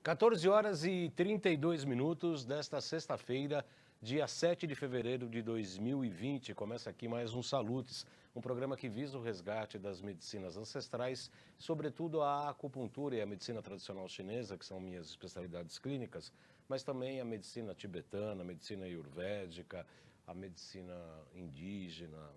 14 horas e 32 minutos desta sexta-feira, dia 7 de fevereiro de 2020. Começa aqui mais um Salutes, um programa que visa o resgate das medicinas ancestrais, sobretudo a acupuntura e a medicina tradicional chinesa, que são minhas especialidades clínicas, mas também a medicina tibetana, a medicina ayurvédica, a medicina indígena,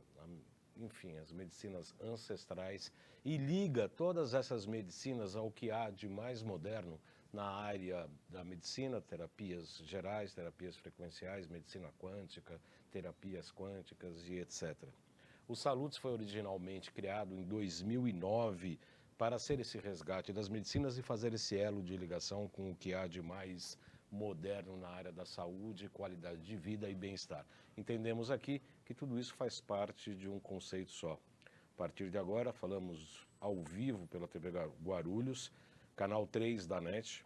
enfim, as medicinas ancestrais, e liga todas essas medicinas ao que há de mais moderno na área da medicina, terapias gerais, terapias frequenciais, medicina quântica, terapias quânticas e etc. O Salutes foi originalmente criado em 2009 para ser esse resgate das medicinas e fazer esse elo de ligação com o que há de mais moderno na área da saúde, qualidade de vida e bem-estar. Entendemos aqui que tudo isso faz parte de um conceito só. A partir de agora, falamos ao vivo pela TV Guarulhos, canal 3 da NET,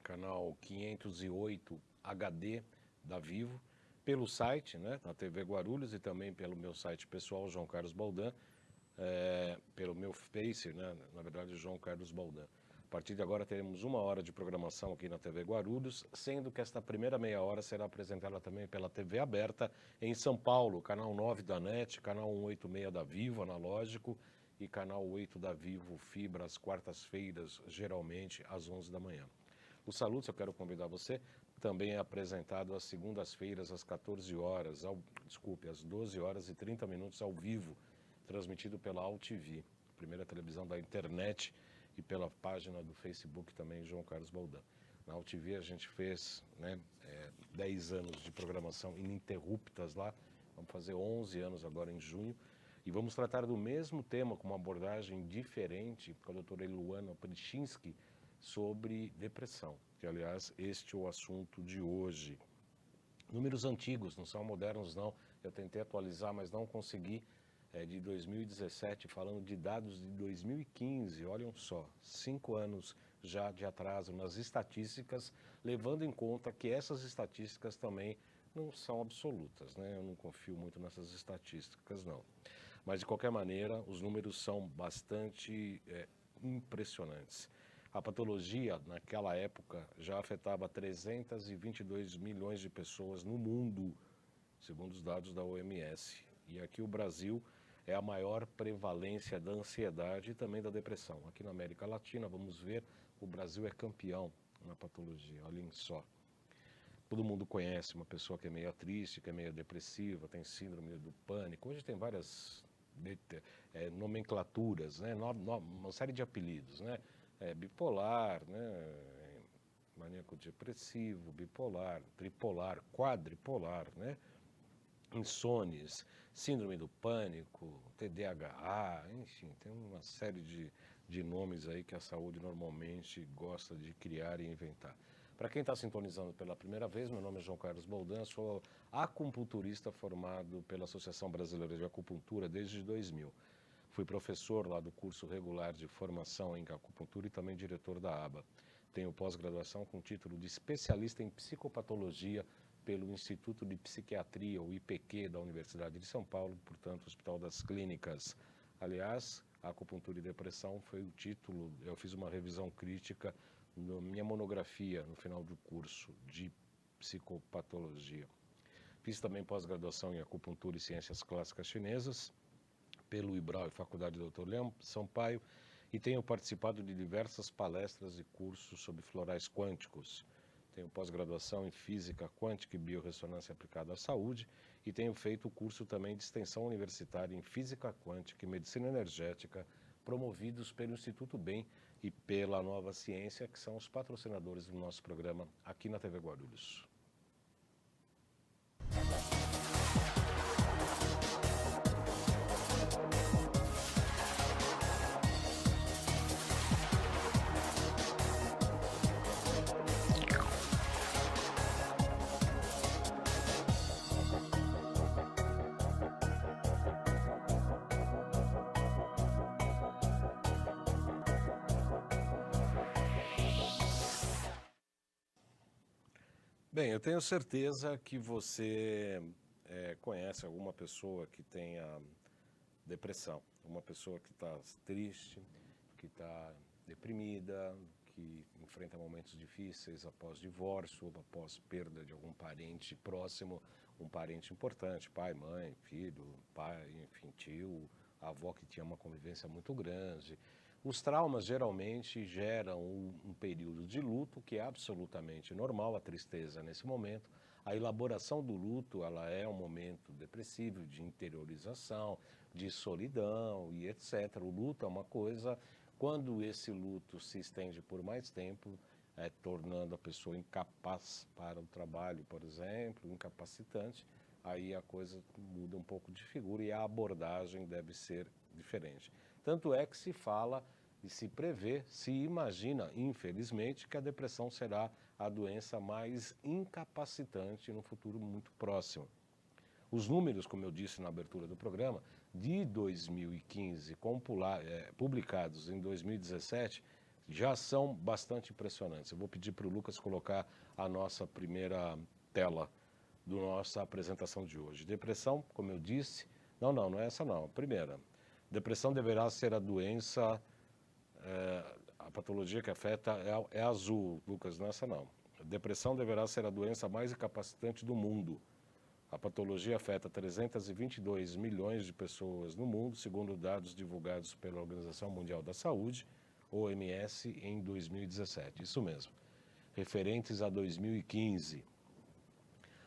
canal 508 HD da Vivo, pelo site, né, da TV Guarulhos e também pelo meu site pessoal, João Carlos Baldan, pelo meu Face, né, na verdade, João Carlos Baldan. A partir de agora teremos 1 hora de programação aqui na TV Guarulhos, sendo que esta primeira meia hora será apresentada também pela TV Aberta em São Paulo, canal 9 da NET, canal 186 da Vivo, analógico, e canal 8 da Vivo Fibra, às quartas-feiras, geralmente às 11 da manhã. O Salutes, eu quero convidar você, também é apresentado às segundas-feiras, às 14 horas, às 12 horas e 30 minutos ao vivo, transmitido pela AltV, primeira televisão da internet, e pela página do Facebook também, João Carlos Baldan. Na AltV a gente fez 10 anos de programação ininterruptas lá, vamos fazer 11 anos agora em junho, e vamos tratar do mesmo tema com uma abordagem diferente com a doutora Luana Prichinski sobre depressão, que aliás este é o assunto de hoje. Números antigos, não são modernos não, eu tentei atualizar, mas não consegui, de 2017, falando de dados de 2015, olhem só, 5 anos já de atraso nas estatísticas, levando em conta que essas estatísticas também não são absolutas, né? Eu não confio muito nessas estatísticas não. Mas de qualquer maneira, os números são bastante impressionantes. A patologia, naquela época, já afetava 322 milhões de pessoas no mundo, segundo os dados da OMS. E aqui o Brasil é a maior prevalência da ansiedade e também da depressão. Aqui na América Latina, vamos ver, o Brasil é campeão na patologia, olhem só. Todo mundo conhece uma pessoa que é meio triste, que é meio depressiva, tem síndrome do pânico. Hoje tem várias nomenclaturas, né? Uma série de apelidos, né? Bipolar, né? Maníaco depressivo, bipolar, tripolar, quadripolar, né? Insones, síndrome do pânico, TDAH, enfim, tem uma série de nomes aí que a saúde normalmente gosta de criar e inventar. Para quem está sintonizando pela primeira vez, meu nome é João Carlos Baldan, sou acupunturista formado pela Associação Brasileira de Acupuntura desde 2000. Fui professor lá do curso regular de formação em acupuntura e também diretor da ABA. Tenho pós-graduação com título de especialista em psicopatologia pelo Instituto de Psiquiatria, o IPQ, da Universidade de São Paulo, portanto, Hospital das Clínicas. Aliás, acupuntura e depressão foi o título, eu fiz uma revisão crítica na minha monografia no final do curso de psicopatologia. Fiz também pós-graduação em acupuntura e ciências clássicas chinesas, pelo IBRAU e Faculdade Dr. Leão Sampaio, e tenho participado de diversas palestras e cursos sobre florais quânticos. Tenho pós-graduação em Física Quântica e Biorressonância Aplicada à Saúde e tenho feito o curso também de extensão universitária em Física Quântica e Medicina Energética, promovidos pelo Instituto BEM e pela Nova Ciência, que são os patrocinadores do nosso programa aqui na TV Guarulhos. Bem, eu tenho certeza que você conhece alguma pessoa que tenha depressão, uma pessoa que está triste, que está deprimida, que enfrenta momentos difíceis após divórcio ou após perda de algum parente próximo, um parente importante, pai, mãe, filho, pai, enfim, tio, avó que tinha uma convivência muito grande. Os traumas geralmente geram um período de luto que é absolutamente normal, a tristeza nesse momento. A elaboração do luto, ela é um momento depressivo, de interiorização, de solidão e etc. O luto é uma coisa, quando esse luto se estende por mais tempo, tornando a pessoa incapaz para o trabalho, por exemplo, incapacitante, aí a coisa muda um pouco de figura e a abordagem deve ser diferente. Tanto é que se fala e se prevê, se imagina, infelizmente, que a depressão será a doença mais incapacitante no futuro muito próximo. Os números, como eu disse na abertura do programa, de 2015, publicados em 2017, já são bastante impressionantes. Eu vou pedir para o Lucas colocar a nossa primeira tela da nossa apresentação de hoje. Depressão, como eu disse, não é essa não. A primeira, depressão deverá ser a doença, a patologia que afeta é azul, Lucas, não é essa não. A depressão deverá ser a doença mais incapacitante do mundo. A patologia afeta 322 milhões de pessoas no mundo, segundo dados divulgados pela Organização Mundial da Saúde, OMS, em 2017. Isso mesmo. Referentes a 2015.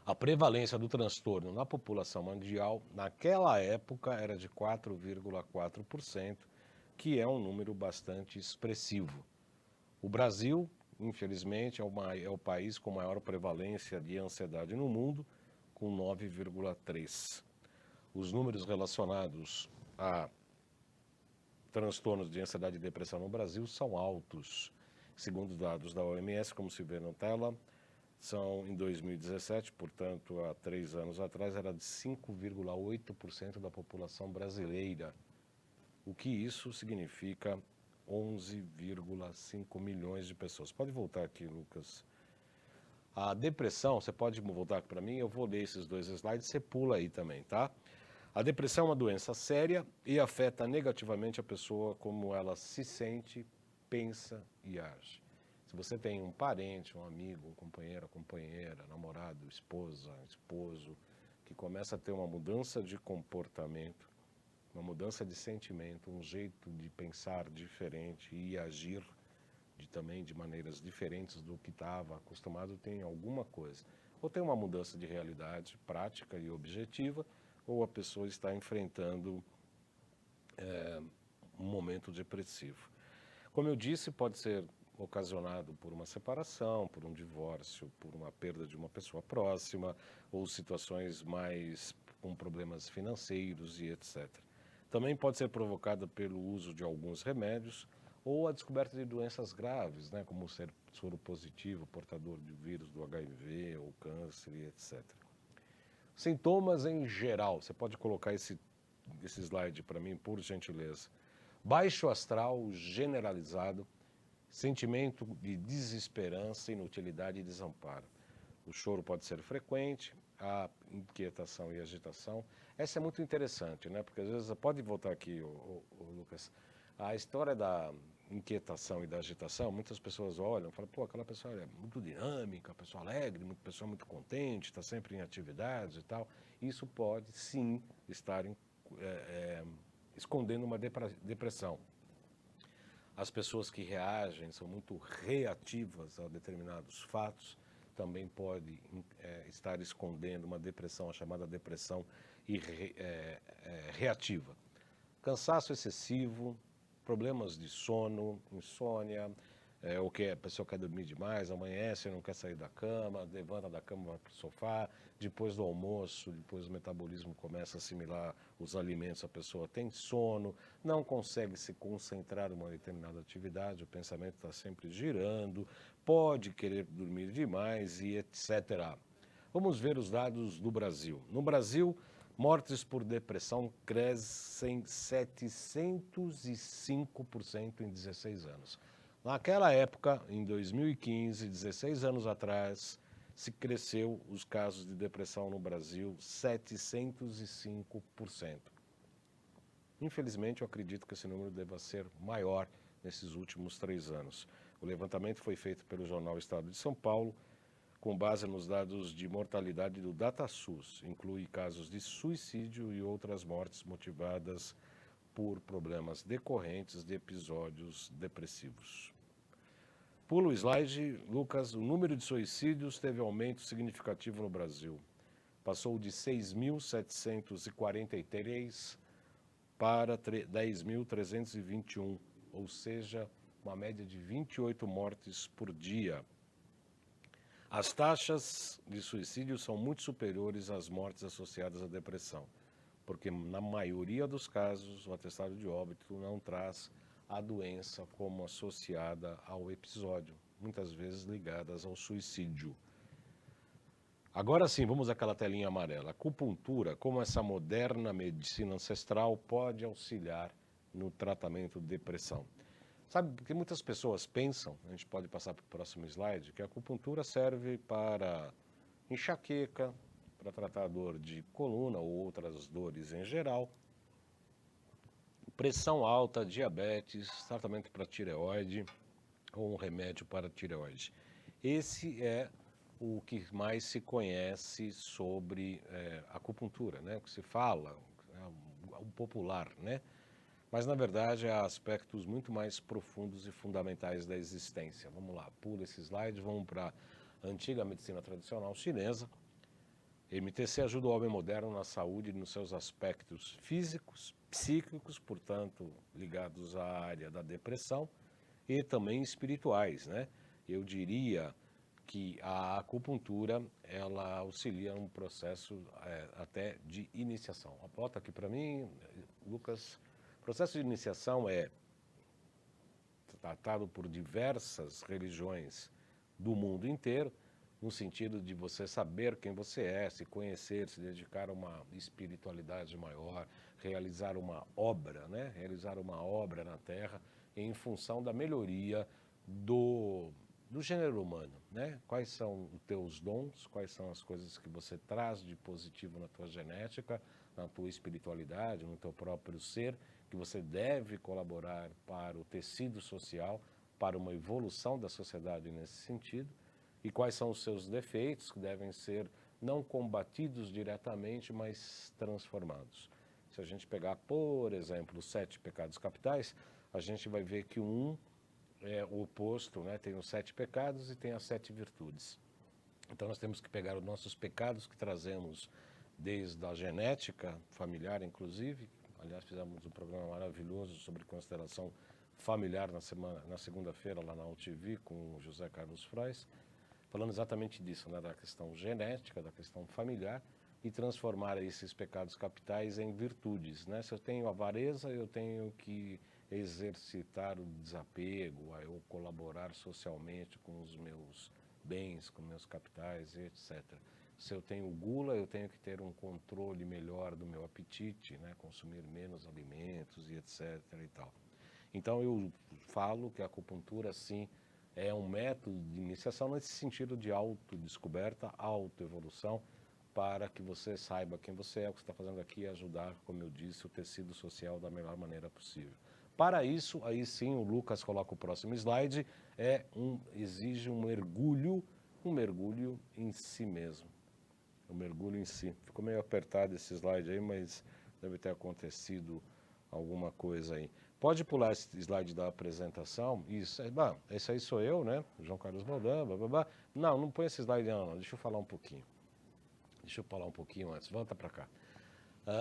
A prevalência do transtorno na população mundial, naquela época, era de 4,4%, que é um número bastante expressivo. O Brasil, infelizmente, é o país com maior prevalência de ansiedade no mundo, com 9,3%. Os números relacionados a transtornos de ansiedade e depressão no Brasil são altos. Segundo dados da OMS, como se vê na tela, são em 2017, portanto, há 3 anos atrás, era de 5,8% da população brasileira. O que isso significa 11,5 milhões de pessoas. Pode voltar aqui, Lucas. A depressão, você pode voltar aqui para mim, eu vou ler esses 2 slides, você pula aí também, tá? A depressão é uma doença séria e afeta negativamente a pessoa como ela se sente, pensa e age. Se você tem um parente, um amigo, um companheiro, companheira, namorado, esposa, esposo, que começa a ter uma mudança de comportamento, uma mudança de sentimento, um jeito de pensar diferente e agir também de maneiras diferentes do que estava acostumado, tem alguma coisa. Ou tem uma mudança de realidade prática e objetiva, ou a pessoa está enfrentando um momento depressivo. Como eu disse, pode ser ocasionado por uma separação, por um divórcio, por uma perda de uma pessoa próxima, ou situações mais com problemas financeiros e etc. Também pode ser provocada pelo uso de alguns remédios ou a descoberta de doenças graves, né, como ser soro positivo, portador de vírus do HIV ou câncer e etc. Sintomas em geral, você pode colocar esse slide para mim, por gentileza. Baixo astral generalizado, sentimento de desesperança, inutilidade e desamparo. O choro pode ser frequente, a inquietação e agitação. Essa é muito interessante, né? Porque às vezes, pode voltar aqui, Lucas, a história da inquietação e da agitação, muitas pessoas olham e falam, pô, aquela pessoa é muito dinâmica, pessoa alegre, pessoa muito contente, está sempre em atividades e tal. Isso pode, sim, estar escondendo uma depressão. As pessoas que reagem, são muito reativas a determinados fatos, também pode estar escondendo uma depressão, a chamada depressão reativa. Cansaço excessivo, problemas de sono, insônia, ou que a pessoa quer dormir demais, amanhece, não quer sair da cama, levanta da cama, vai para o sofá, depois do almoço, depois o metabolismo começa a assimilar os alimentos, a pessoa tem sono, não consegue se concentrar em uma determinada atividade, o pensamento está sempre girando, pode querer dormir demais e etc. Vamos ver os dados do Brasil. No Brasil, mortes por depressão crescem 705% em 16 anos. Naquela época, em 2015, 16 anos atrás, se cresceu os casos de depressão no Brasil 705%. Infelizmente, eu acredito que esse número deva ser maior nesses últimos 3 anos. O levantamento foi feito pelo jornal Estado de São Paulo, com base nos dados de mortalidade do DataSUS. Inclui casos de suicídio e outras mortes motivadas por problemas decorrentes de episódios depressivos. Pula o slide, Lucas. O número de suicídios teve aumento significativo no Brasil. Passou de 6.743 para 10.321, ou seja, uma média de 28 mortes por dia. As taxas de suicídio são muito superiores às mortes associadas à depressão, porque na maioria dos casos o atestado de óbito não traz a doença como associada ao episódio, muitas vezes ligadas ao suicídio. Agora sim, vamos àquela telinha amarela. A acupuntura, como essa moderna medicina ancestral, pode auxiliar no tratamento de depressão. Sabe, porque muitas pessoas pensam, a gente pode passar para o próximo slide, que a acupuntura serve para enxaqueca, para tratar dor de coluna ou outras dores em geral, pressão alta, diabetes, tratamento para tireoide ou um remédio para tireoide. Esse é o que mais se conhece sobre acupuntura, né? O que se fala, o popular, né? Mas, na verdade, há aspectos muito mais profundos e fundamentais da existência. Vamos lá, pula esse slide, vamos para a antiga medicina tradicional chinesa. MTC ajuda o homem moderno na saúde e nos seus aspectos físicos, psíquicos, portanto, ligados à área da depressão, e também espirituais, né? Eu diria que a acupuntura, ela auxilia um processo até de iniciação. Bota aqui para mim, Lucas. O processo de iniciação é tratado por diversas religiões do mundo inteiro, no sentido de você saber quem você é, se conhecer, se dedicar a uma espiritualidade maior, realizar uma obra, né? Realizar uma obra na Terra em função da melhoria do gênero humano, né? Quais são os teus dons, quais são as coisas que você traz de positivo na tua genética, na tua espiritualidade, no teu próprio ser, que você deve colaborar para o tecido social, para uma evolução da sociedade nesse sentido, e quais são os seus defeitos que devem ser não combatidos diretamente, mas transformados. Se a gente pegar, por exemplo, os 7 pecados capitais, a gente vai ver que um é o oposto, né? Tem os 7 pecados e tem as 7 virtudes. Então nós temos que pegar os nossos pecados que trazemos desde a genética familiar, inclusive. Aliás, fizemos um programa maravilhoso sobre constelação familiar na segunda-feira lá na UTV com o José Carlos Frais, falando exatamente disso, né? Da questão genética, da questão familiar, e transformar esses pecados capitais em virtudes, né? Se eu tenho avareza, eu tenho que exercitar o desapego, eu colaborar socialmente com os meus bens, com meus capitais, etc. Se eu tenho gula, eu tenho que ter um controle melhor do meu apetite, né? Consumir menos alimentos e etc. e tal. Então eu falo que a acupuntura, sim, é um método de iniciação nesse sentido de autodescoberta, autoevolução, para que você saiba quem você é, o que você está fazendo aqui, e ajudar, como eu disse, o tecido social da melhor maneira possível. Para isso, aí sim, o Lucas coloca o próximo slide, exige um mergulho em si mesmo. O mergulho em si. Ficou meio apertado esse slide aí, mas deve ter acontecido alguma coisa aí. Pode pular esse slide da apresentação. Isso, esse aí sou eu, né? João Carlos Baldan, blá, blá, blá. Não põe esse slide não. Deixa eu falar um pouquinho. Antes. Volta para cá.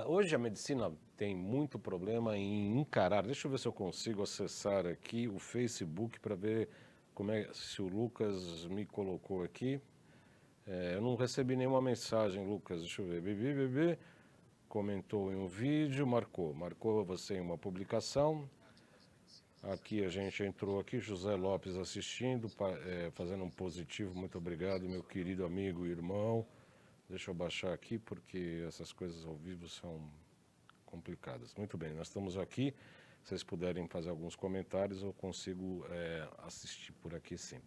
Hoje a medicina tem muito problema em encarar. Deixa eu ver se eu consigo acessar aqui o Facebook para ver se o Lucas me colocou aqui. Eu não recebi nenhuma mensagem, Lucas. Deixa eu ver. Bibi comentou em um vídeo, marcou você em uma publicação. Aqui a gente entrou aqui, José Lopes assistindo, fazendo um positivo. Muito obrigado, meu querido amigo e irmão. Deixa eu baixar aqui, porque essas coisas ao vivo são complicadas. Muito bem, nós estamos aqui. Se vocês puderem fazer alguns comentários, eu consigo assistir por aqui sim.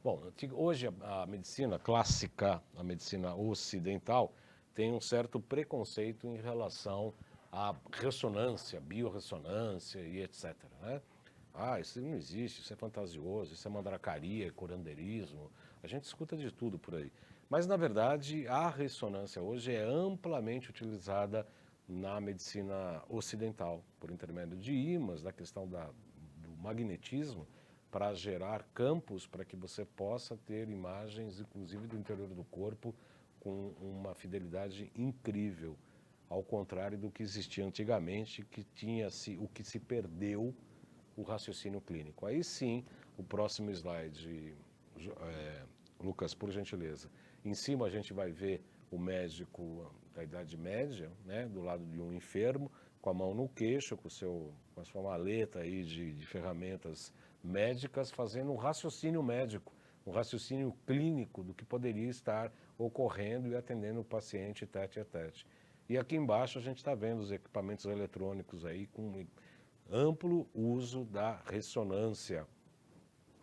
Bom, hoje a medicina clássica, a medicina ocidental, tem um certo preconceito em relação à ressonância, biorressonância e etc., né? isso não existe, isso é fantasioso, isso é mandracaria, curandeirismo. A gente escuta de tudo por aí. Mas, na verdade, a ressonância hoje é amplamente utilizada na medicina ocidental, por intermédio de ímãs, da questão do magnetismo, para gerar campos para que você possa ter imagens, inclusive do interior do corpo, com uma fidelidade incrível, ao contrário do que existia antigamente, que o que se perdeu, o raciocínio clínico. Aí sim, o próximo slide, Lucas, por gentileza. Em cima a gente vai ver o médico da Idade Média, né, do lado de um enfermo, com a mão no queixo, com a sua maleta aí de ferramentas médicas, fazendo um raciocínio médico, um raciocínio clínico do que poderia estar ocorrendo e atendendo o paciente tete a tete. E aqui embaixo a gente está vendo os equipamentos eletrônicos aí com amplo uso da ressonância.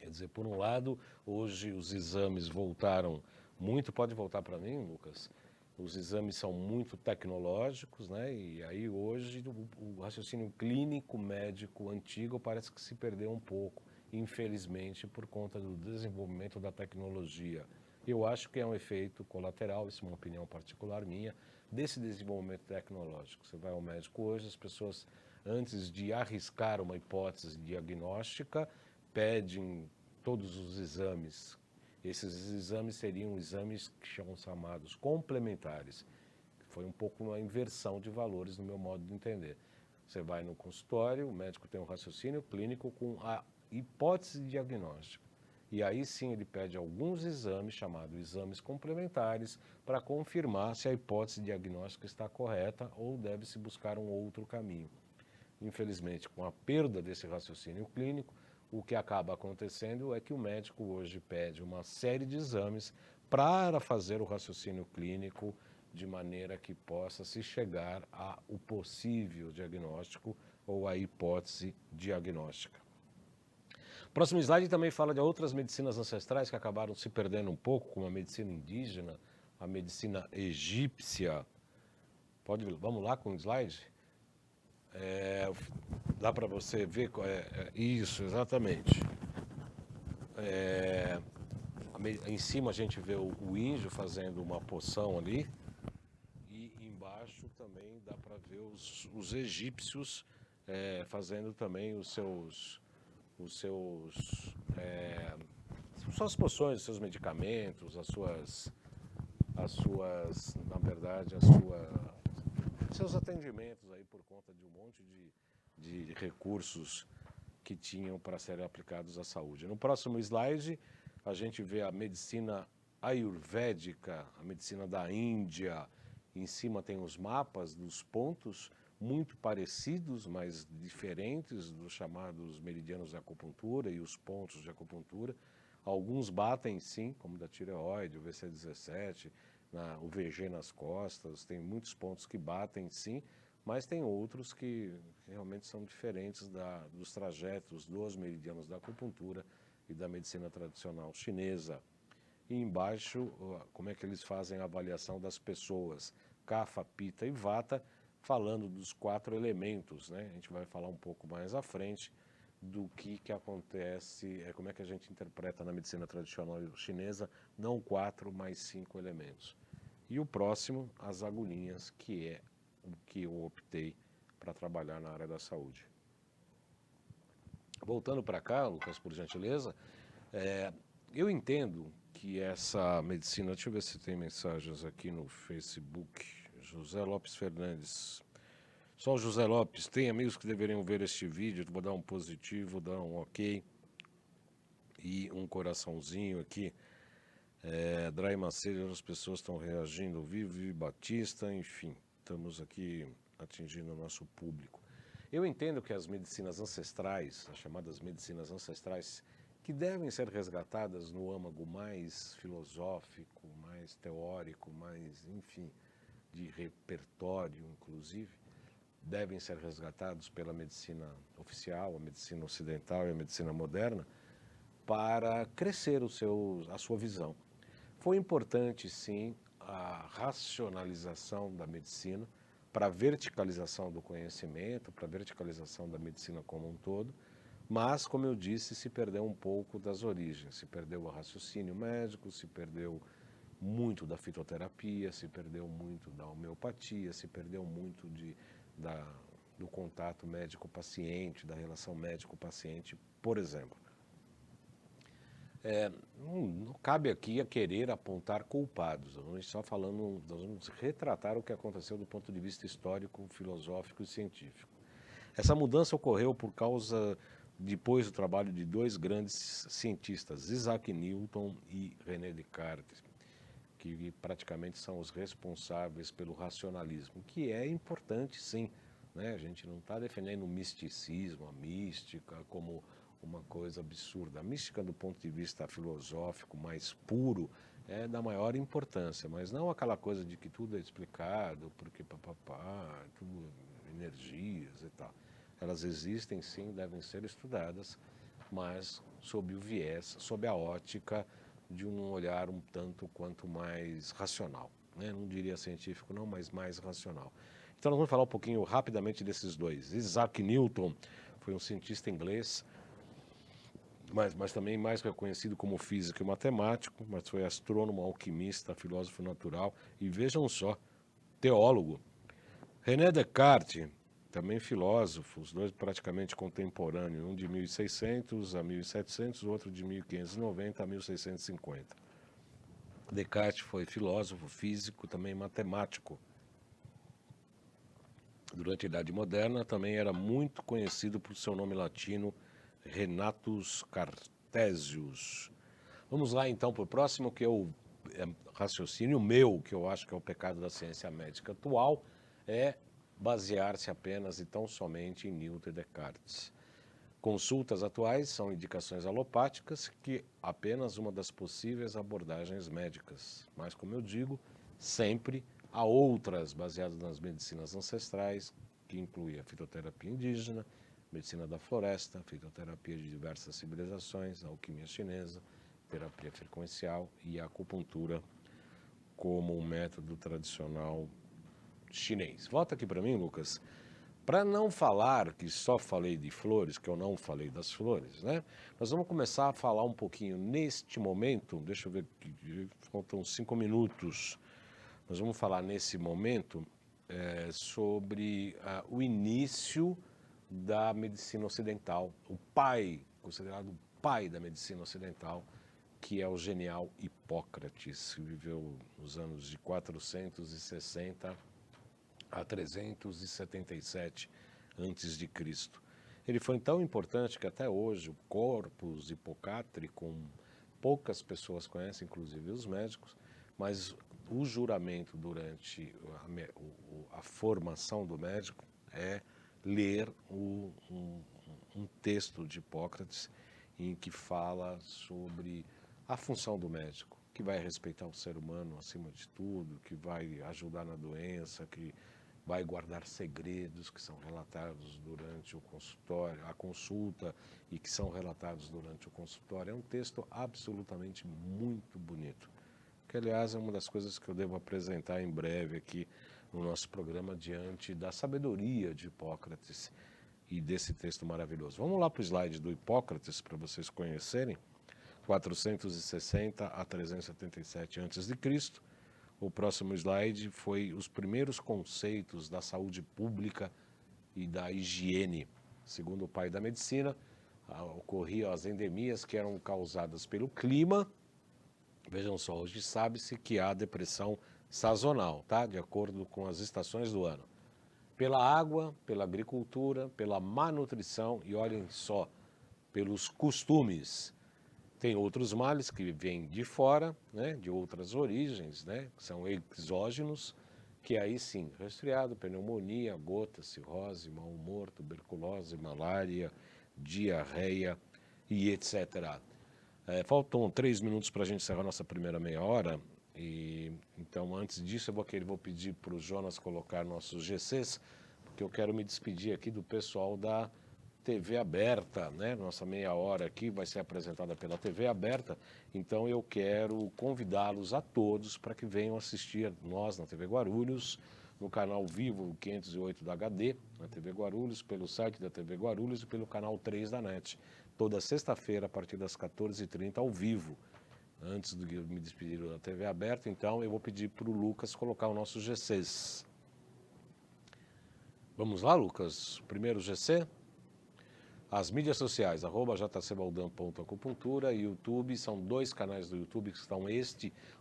Quer dizer, por um lado, hoje os exames voltaram muito, pode voltar para mim, Lucas? Os exames são muito tecnológicos, né? E aí hoje o raciocínio clínico médico antigo parece que se perdeu um pouco, infelizmente, por conta do desenvolvimento da tecnologia. Eu acho que é um efeito colateral, isso é uma opinião particular minha, desse desenvolvimento tecnológico. Você vai ao médico hoje, as pessoas, antes de arriscar uma hipótese diagnóstica, pedem todos os exames. Esses exames seriam exames que são chamados complementares. Foi um pouco uma inversão de valores no meu modo de entender. Você vai no consultório, o médico tem um raciocínio clínico com a hipótese diagnóstica. E aí sim ele pede alguns exames, chamados exames complementares, para confirmar se a hipótese diagnóstica está correta ou deve-se buscar um outro caminho. Infelizmente, com a perda desse raciocínio clínico, o que acaba acontecendo é que o médico hoje pede uma série de exames para fazer o raciocínio clínico de maneira que possa se chegar ao possível diagnóstico ou à hipótese diagnóstica. O próximo slide também fala de outras medicinas ancestrais que acabaram se perdendo um pouco, como a medicina indígena, a medicina egípcia. Vamos lá com o slide? Dá para você ver? Isso, exatamente. Em cima a gente vê o índio fazendo uma poção ali. E embaixo também dá para ver os egípcios fazendo também suas poções, os seus medicamentos, na verdade, seus atendimentos aí por conta de um monte de recursos que tinham para serem aplicados à saúde. No próximo slide, a gente vê a medicina ayurvédica, a medicina da Índia. Em cima tem os mapas dos pontos, muito parecidos, mas diferentes dos chamados meridianos de acupuntura e os pontos de acupuntura. Alguns batem sim, como da tireoide, o VC17, o VG nas costas, tem muitos pontos que batem sim, mas tem outros que realmente são diferentes dos trajetos dos meridianos da acupuntura e da medicina tradicional chinesa. E embaixo, como é que eles fazem a avaliação das pessoas, Kapha, Pitta e Vata, falando dos 4 elementos, né? A gente vai falar um pouco mais à frente do que acontece, como é que a gente interpreta na medicina tradicional chinesa, não 4, mas 5 elementos. E o próximo, as agulhinhas, que é o que eu optei para trabalhar na área da saúde. Voltando para cá, Lucas, por gentileza, eu entendo que essa medicina, deixa eu ver se tem mensagens aqui no Facebook, José Lopes Fernandes. Só o José Lopes, tem amigos que deveriam ver este vídeo, vou dar um positivo, dar um ok e um coraçãozinho aqui. Drai Macedo, as pessoas estão reagindo ao vivo, Vivi Batista, enfim, estamos aqui atingindo o nosso público. Eu entendo que as medicinas ancestrais, as chamadas medicinas ancestrais, que devem ser resgatadas no âmago mais filosófico, mais teórico, mais, enfim, de repertório, inclusive, devem ser resgatados pela medicina oficial, a medicina ocidental e a medicina moderna, para crescer a sua visão. Foi importante, sim, a racionalização da medicina para a verticalização do conhecimento, para a verticalização da medicina como um todo, Mas, como eu disse, se perdeu um pouco das origens, se perdeu o raciocínio médico, se perdeu muito da fitoterapia, se perdeu muito da homeopatia, se perdeu muito do contato médico-paciente, da relação médico-paciente, por exemplo. Não cabe aqui a querer apontar culpados, nós estamos só falando, nós vamos retratar o que aconteceu do ponto de vista histórico, filosófico e científico. Essa mudança ocorreu por causa, depois do trabalho de dois grandes cientistas, Isaac Newton e René Descartes, que praticamente são os responsáveis pelo racionalismo, que é importante sim, né? A gente não está defendendo o misticismo, a mística como uma coisa absurda. A mística do ponto de vista filosófico mais puro é da maior importância, mas não aquela coisa de que tudo é explicado, porque papapá, tudo energias e tal. Elas existem sim, devem ser estudadas, mas sob o viés, sob a ótica de um olhar um tanto quanto mais racional, né? Não diria científico não, mas mais racional. Então nós vamos falar um pouquinho rapidamente desses dois. Isaac Newton foi um cientista inglês, mas também mais reconhecido como físico e matemático, mas foi astrônomo, alquimista, filósofo natural e, vejam só, teólogo. René Descartes, também filósofo, os dois praticamente contemporâneos, um de 1600 a 1700, o outro de 1590 a 1650. Descartes foi filósofo, físico, também matemático. Durante a Idade Moderna também era muito conhecido por seu nome latino, Renatus Cartesius. Vamos lá então para o próximo, que é o raciocínio meu, que eu acho que é o pecado da ciência médica atual, é basear-se apenas e tão somente em Newton e Descartes. Consultas atuais são indicações alopáticas, que apenas uma das possíveis abordagens médicas. Mas, como eu digo, sempre há outras baseadas nas medicinas ancestrais, que incluem a fitoterapia indígena, medicina da floresta, fitoterapia de diversas civilizações, a alquimia chinesa, terapia frequencial e a acupuntura como um método tradicional chinês. Volta aqui para mim, Lucas. Para não falar que só falei de flores, que eu não falei das flores, né? Nós vamos começar a falar um pouquinho neste momento, deixa eu ver, faltam 5 minutos. Nós vamos falar nesse momento sobre o início da medicina ocidental, o pai, considerado o pai da medicina ocidental, que é o genial Hipócrates, que viveu nos anos de 460 a 377 a.C. Ele foi tão importante que até hoje o Corpus Hippocraticum poucas pessoas conhecem, inclusive os médicos, mas o juramento durante a formação do médico é ler um texto de Hipócrates em que fala sobre a função do médico, que vai respeitar o ser humano acima de tudo, que vai ajudar na doença, que vai guardar segredos que são relatados durante o consultório, a consulta e que são relatados durante o consultório. É um texto absolutamente muito bonito, que aliás é uma das coisas que eu devo apresentar em breve aqui no nosso programa diante da sabedoria de Hipócrates e desse texto maravilhoso. Vamos lá para o slide do Hipócrates para vocês conhecerem. 460 a 377 a.C. O próximo slide foi os primeiros conceitos da saúde pública e da higiene. Segundo o pai da medicina, ocorriam as endemias que eram causadas pelo clima. Vejam só, hoje sabe-se que há depressão sazonal, tá? De acordo com as estações do ano. Pela água, pela agricultura, pela má nutrição e olhem só, pelos costumes. Tem outros males que vêm de fora, né, de outras origens, né, que são exógenos, que aí sim, resfriado, pneumonia, gota, cirrose, mau humor, tuberculose, malária, diarreia e etc. Faltam 3 minutos para a gente encerrar a nossa primeira meia hora, e então antes disso eu vou pedir para o Jonas colocar nossos GCs, porque eu quero me despedir aqui do pessoal da TV aberta, né? Nossa meia hora aqui vai ser apresentada pela TV aberta, então eu quero convidá-los a todos para que venham assistir nós na TV Guarulhos, no canal Vivo 508 da HD, na TV Guarulhos, pelo site da TV Guarulhos e pelo canal 3 da NET. Toda sexta-feira, a partir das 14h30, ao vivo. Antes de eu me despedir da TV aberta, então eu vou pedir para o Lucas colocar o nosso GCs. Vamos lá, Lucas? Primeiro GC. As mídias sociais, @jcbaldan.acupuntura e YouTube, são 2 canais do YouTube que estão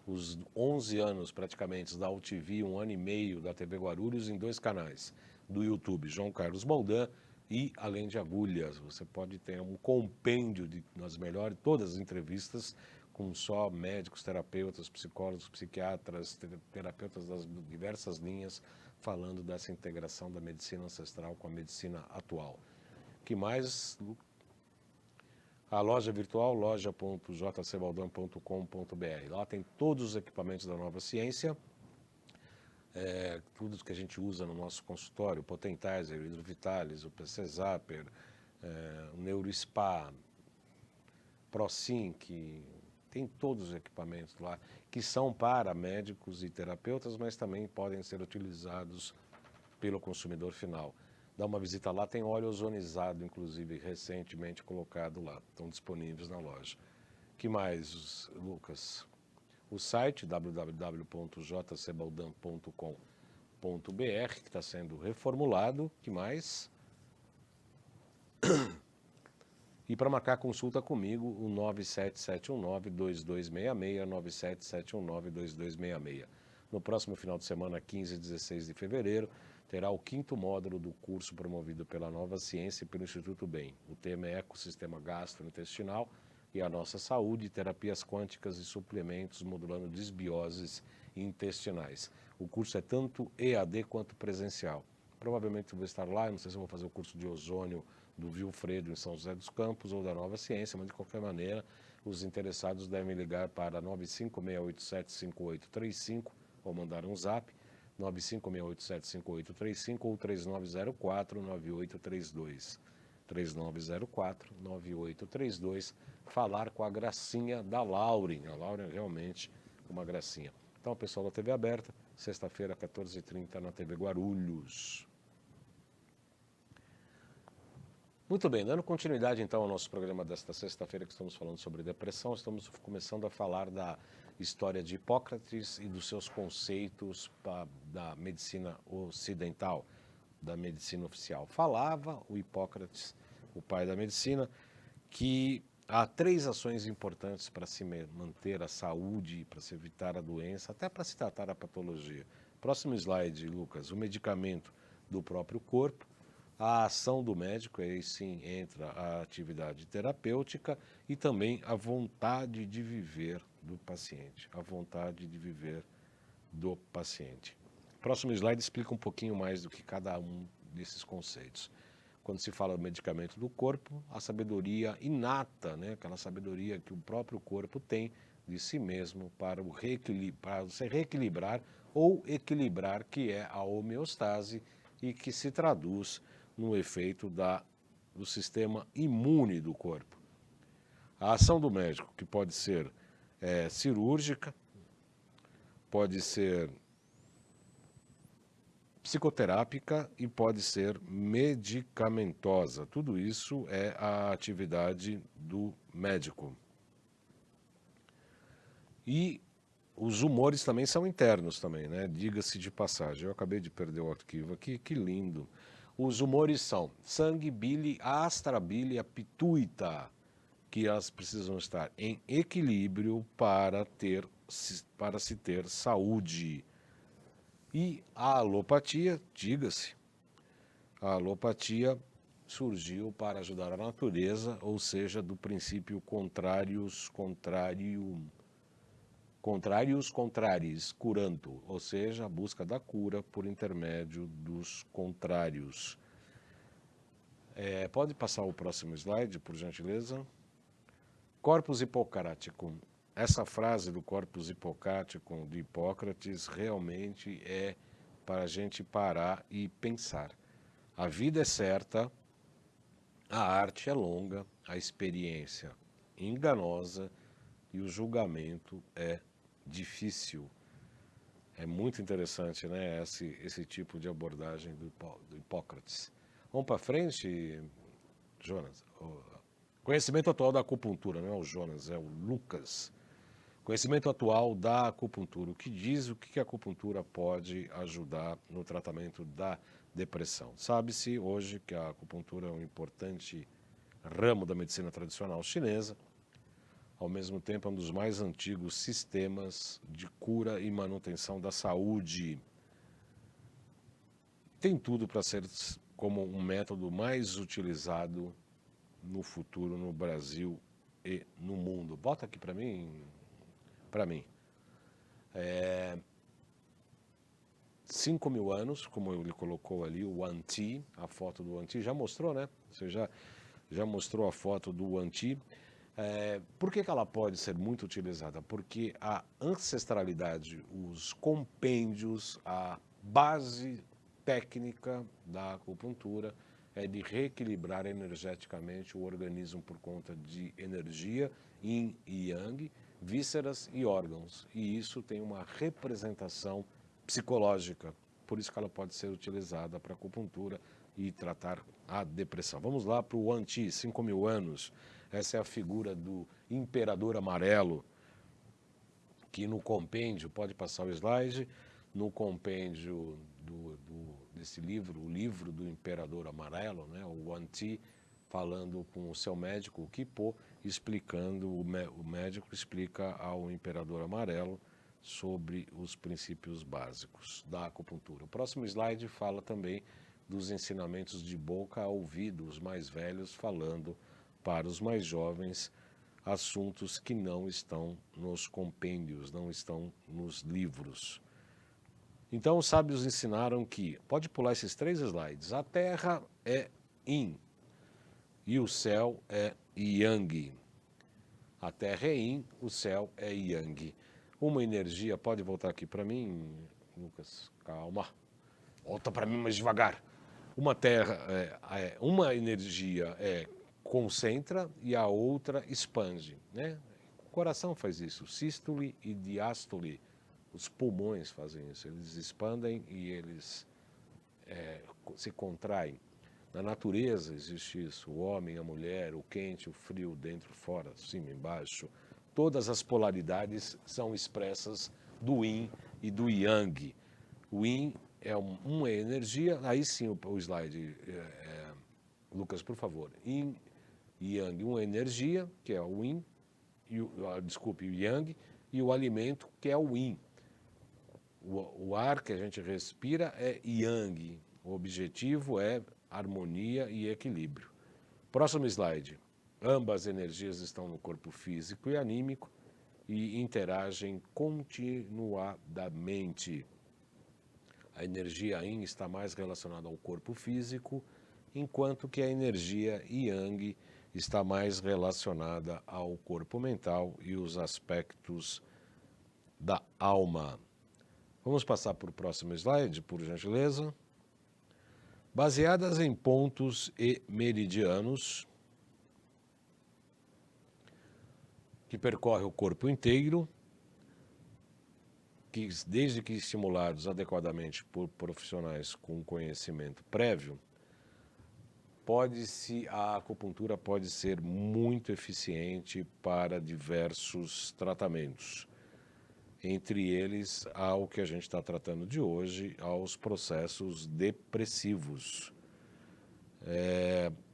os 11 anos praticamente da UTV, 1 ano e meio da TV Guarulhos, em 2 canais do YouTube, João Carlos Baldan e Além de Agulhas. Você pode ter um compêndio das melhores, todas as entrevistas, com só médicos, terapeutas, psicólogos, psiquiatras, terapeutas das diversas linhas, falando dessa integração da medicina ancestral com a medicina atual. Que mais? A loja virtual, loja.jcbaldan.com.br. Lá tem todos os equipamentos da Nova Ciência, tudo que a gente usa no nosso consultório, o Potentizer, o Hidrovitalis, o PC Zapper, o NeuroSpa, ProSync, tem todos os equipamentos lá, que são para médicos e terapeutas, mas também podem ser utilizados pelo consumidor final. Dá uma visita lá, tem óleo ozonizado, inclusive, recentemente colocado lá. Estão disponíveis na loja. Que mais, Lucas? O site www.jcbaldan.com.br, que está sendo reformulado. Que mais? E para marcar consulta comigo, o 97719-2266, 97719-2266. No próximo final de semana, 15 e 16 de fevereiro, terá o 5º módulo do curso promovido pela Nova Ciência e pelo Instituto Bem. O tema é Ecossistema Gastrointestinal e a Nossa Saúde, Terapias Quânticas e Suplementos Modulando Disbioses Intestinais. O curso é tanto EAD quanto presencial. Provavelmente eu vou estar lá, não sei se eu vou fazer o curso de ozônio do Vilfredo em São José dos Campos ou da Nova Ciência, mas de qualquer maneira, os interessados devem ligar para 956875835 ou mandar um zap, 956875835 ou 3904-9832. 3904-9832, falar com a gracinha da Lauren. A Lauren é realmente uma gracinha. Então, pessoal da TV aberta, sexta-feira, 14h30, na TV Guarulhos. Muito bem, dando continuidade então ao nosso programa desta sexta-feira, que estamos falando sobre depressão, estamos começando a falar da história de Hipócrates e dos seus conceitos da medicina ocidental, da medicina oficial. Falava o Hipócrates, o pai da medicina, que há 3 ações importantes para se manter a saúde, para se evitar a doença, até para se tratar a patologia. Próximo slide, Lucas. O medicamento do próprio corpo, a ação do médico, aí sim entra a atividade terapêutica e também a vontade de viver do paciente. A vontade de viver do paciente. Próximo slide explica um pouquinho mais do que cada um desses conceitos. Quando se fala do medicamento do corpo, a sabedoria inata, né? Aquela sabedoria que o próprio corpo tem de si mesmo para se reequilibrar ou equilibrar, que é a homeostase e que se traduz no efeito do sistema imune do corpo. A ação do médico, que pode ser cirúrgica, pode ser psicoterápica e pode ser medicamentosa. Tudo isso é a atividade do médico. E os humores também são internos também, né? Diga-se de passagem. Eu acabei de perder o arquivo aqui, que lindo. Os humores são sangue, bile, astra bile, a pituita, que elas precisam estar em equilíbrio para se ter saúde. E a alopatia, diga-se, a alopatia surgiu para ajudar a natureza, ou seja, do princípio contrarius curando, ou seja, a busca da cura por intermédio dos contrários. Pode passar o próximo slide, por gentileza. Corpus Hippocraticum. Essa frase do Corpus Hippocraticum de Hipócrates realmente é para a gente parar e pensar. A vida é certa, a arte é longa, a experiência enganosa e o julgamento é difícil. É muito interessante, né, esse tipo de abordagem do Hipócrates. Vamos para frente, Jonas. O conhecimento atual da acupuntura, não é o Jonas, é o Lucas. Conhecimento atual da acupuntura. O que diz o que a acupuntura pode ajudar no tratamento da depressão? Sabe-se hoje que a acupuntura é um importante ramo da medicina tradicional chinesa, ao mesmo tempo é um dos mais antigos sistemas de cura e manutenção da saúde. Tem tudo para ser como um método mais utilizado no futuro no Brasil e no mundo. Bota aqui para mim. 5.000 anos, como ele colocou ali, o Anti, a foto do Anti, já mostrou, né? Você já mostrou a foto do Anti. Por que ela pode ser muito utilizada? Porque a ancestralidade, os compêndios, a base técnica da acupuntura é de reequilibrar energeticamente o organismo por conta de energia, yin e yang, vísceras e órgãos. E isso tem uma representação psicológica. Por isso que ela pode ser utilizada para acupuntura e tratar a depressão. Vamos lá para o Anti, 5.000 anos. Essa é a figura do imperador amarelo, que no compêndio, pode passar o slide, no compêndio desse livro, o livro do imperador amarelo, né, o Anti, falando com o seu médico, o Quipo, explicando, o médico explica ao imperador amarelo sobre os princípios básicos da acupuntura. O próximo slide fala também dos ensinamentos de boca a ouvido, os mais velhos falando para os mais jovens assuntos que não estão nos compêndios, não estão nos livros. Então os sábios ensinaram que, pode pular esses 3 slides, a terra é yin e o céu é yang. A terra é yin, o céu é yang. Uma energia, pode voltar aqui para mim, Lucas, calma, volta para mim mais devagar. Uma energia concentra e a outra expande, né? O coração faz isso, sístole e diástole, os pulmões fazem isso, eles expandem e eles se contraem. Na natureza existe isso, o homem, a mulher, o quente, o frio, dentro, fora, cima, embaixo. Todas as polaridades são expressas do yin e do yang. O yin é uma energia, aí sim o slide, Lucas, por favor. Yin e yang, uma energia, que é o yin, o yang, e o alimento, que é o yin. O ar que a gente respira é yang, o objetivo é harmonia e equilíbrio. Próximo slide. Ambas energias estão no corpo físico e anímico e interagem continuadamente. A energia yin está mais relacionada ao corpo físico, enquanto que a energia yang está mais relacionada ao corpo mental e os aspectos da alma. Vamos passar para o próximo slide, por gentileza. Baseadas em pontos e meridianos que percorre o corpo inteiro, que desde que estimulados adequadamente por profissionais com conhecimento prévio, a acupuntura pode ser muito eficiente para diversos tratamentos. Entre eles, ao que a gente está tratando de hoje, aos processos depressivos.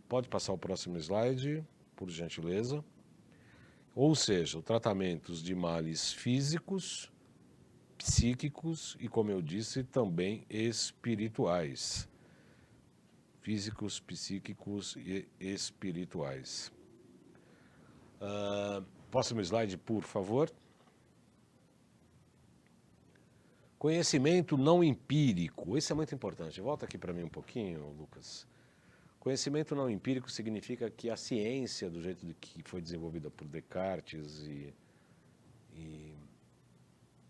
Pode passar o próximo slide, por gentileza. Ou seja, tratamentos de males físicos, psíquicos e, como eu disse, também espirituais. Físicos, psíquicos e espirituais. Próximo slide, por favor. Conhecimento não empírico, esse é muito importante. Volta aqui para mim um pouquinho, Lucas. Conhecimento não empírico significa que a ciência, do jeito que foi desenvolvida por Descartes e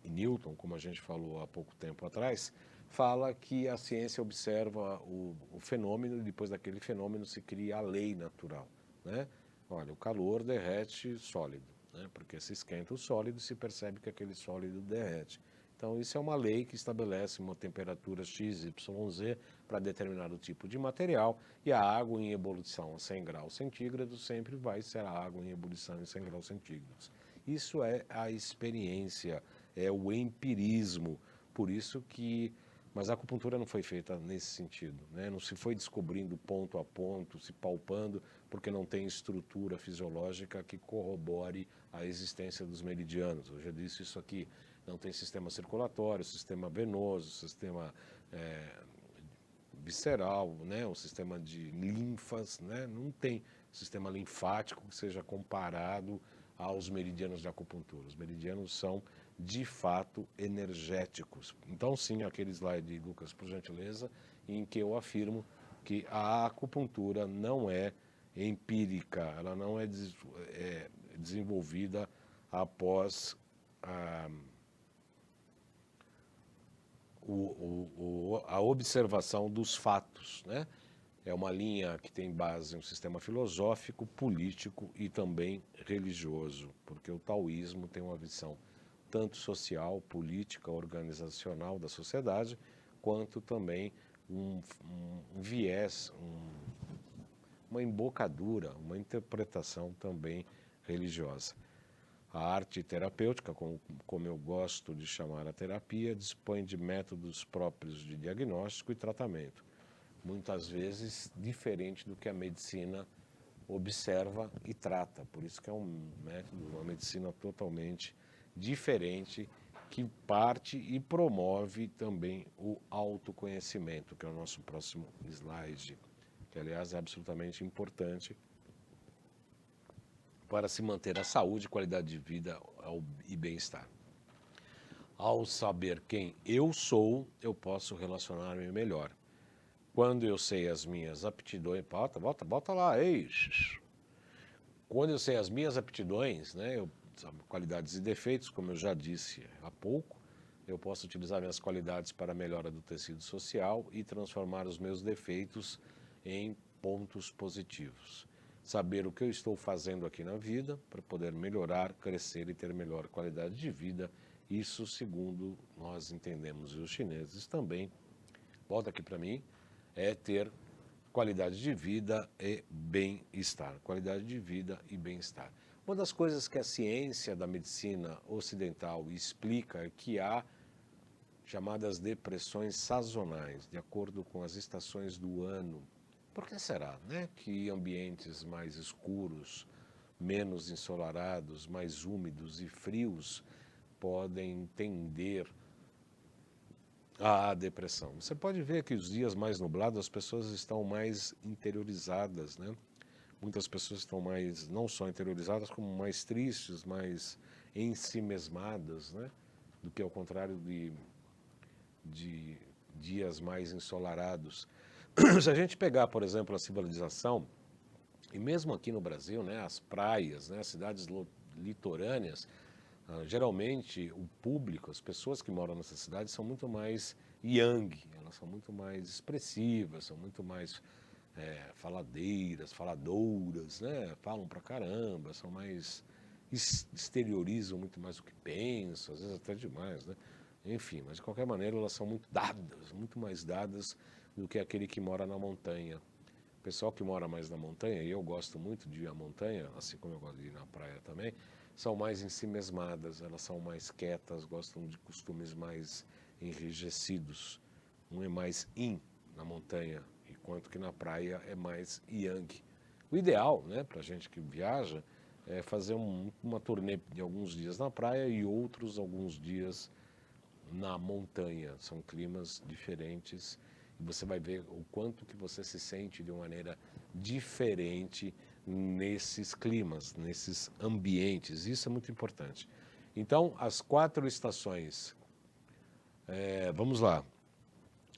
Newton, como a gente falou há pouco tempo atrás, fala que a ciência observa o fenômeno e depois daquele fenômeno se cria a lei natural, né? Olha, o calor derrete sólido, né? Porque se esquenta o sólido e se percebe que aquele sólido derrete. Então, isso é uma lei que estabelece uma temperatura X, Y, Z para determinado tipo de material, e a água em ebulição a 100 graus centígrados sempre vai ser a água em ebulição em 100 graus centígrados. Isso é a experiência, é o empirismo, por isso que... Mas a acupuntura não foi feita nesse sentido, né? Não se foi descobrindo ponto a ponto, se palpando, porque não tem estrutura fisiológica que corrobore a existência dos meridianos. Eu já disse isso aqui, não tem sistema circulatório, sistema venoso, sistema visceral, né? O sistema de linfas, né? Não tem sistema linfático que seja comparado aos meridianos de acupuntura. Os meridianos são, de fato, energéticos. Então, sim, aquele slide, Lucas, por gentileza, em que eu afirmo que a acupuntura não é empírica, ela não é desenvolvida após a observação dos fatos, né? É uma linha que tem base em um sistema filosófico, político e também religioso, porque o taoísmo tem uma visão tanto social, política, organizacional da sociedade, quanto também um viés, uma embocadura, uma interpretação também religiosa. A arte terapêutica, como eu gosto de chamar a terapia, dispõe de métodos próprios de diagnóstico e tratamento, muitas vezes diferente do que a medicina observa e trata. Por isso que é um método, uma medicina totalmente diferente, que parte e promove também o autoconhecimento, que é o nosso próximo slide, que aliás é absolutamente importante para se manter a saúde, qualidade de vida e bem-estar. Ao saber quem eu sou, eu posso relacionar-me melhor. Quando eu sei as minhas aptidões... Bota lá, ei! Quando eu sei as minhas aptidões, né, qualidades e defeitos, como eu já disse há pouco, eu posso utilizar minhas qualidades para a melhora do tecido social e transformar os meus defeitos em pontos positivos. Saber o que eu estou fazendo aqui na vida para poder melhorar, crescer e ter melhor qualidade de vida, isso segundo nós entendemos e os chineses também, volta aqui para mim, é ter qualidade de vida e bem-estar. Qualidade de vida e bem-estar. Uma das coisas que a ciência da medicina ocidental explica é que há chamadas depressões sazonais, de acordo com as estações do ano. Por que será, né, que ambientes mais escuros, menos ensolarados, mais úmidos e frios podem tender à depressão? Você pode ver que os dias mais nublados as pessoas estão mais interiorizadas, né? Muitas pessoas estão mais, não só interiorizadas, como mais tristes, mais ensimesmadas, né? Do que ao contrário de dias mais ensolarados. Se a gente pegar, por exemplo, a civilização, e mesmo aqui no Brasil, né, as praias, né, as cidades litorâneas, geralmente o público, as pessoas que moram nessas cidades são muito mais yang, elas são muito mais expressivas, são muito mais faladeiras, faladouras, né, falam pra caramba, são mais, exteriorizam muito mais o que pensam, às vezes até demais, né? Enfim, mas de qualquer maneira elas são muito dadas, muito mais dadas do que aquele que mora na montanha. O pessoal que mora mais na montanha, e eu gosto muito de ir à montanha, assim como eu gosto de ir na praia também, são mais ensimesmadas, elas são mais quietas, gostam de costumes mais enrijecidos. Um é mais yin na montanha, enquanto que na praia é mais yang. O ideal, né, para a gente que viaja, é fazer uma turnê de alguns dias na praia e outros alguns dias na montanha. São climas diferentes e você vai ver o quanto que você se sente de uma maneira diferente nesses climas, nesses ambientes. Isso é muito importante. Então, as 4 estações, vamos lá.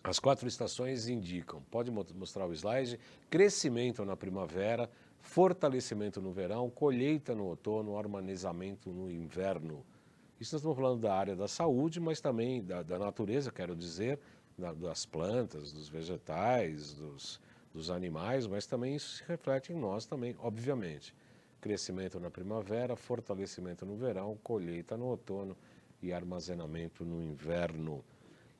As 4 estações indicam, pode mostrar o slide, crescimento na primavera, fortalecimento no verão, colheita no outono, harmonizamento no inverno. Isso nós estamos falando da área da saúde, mas também da natureza, quero dizer, das plantas, dos vegetais, dos animais, mas também isso se reflete em nós também, obviamente. Crescimento na primavera, fortalecimento no verão, colheita no outono e armazenamento no inverno.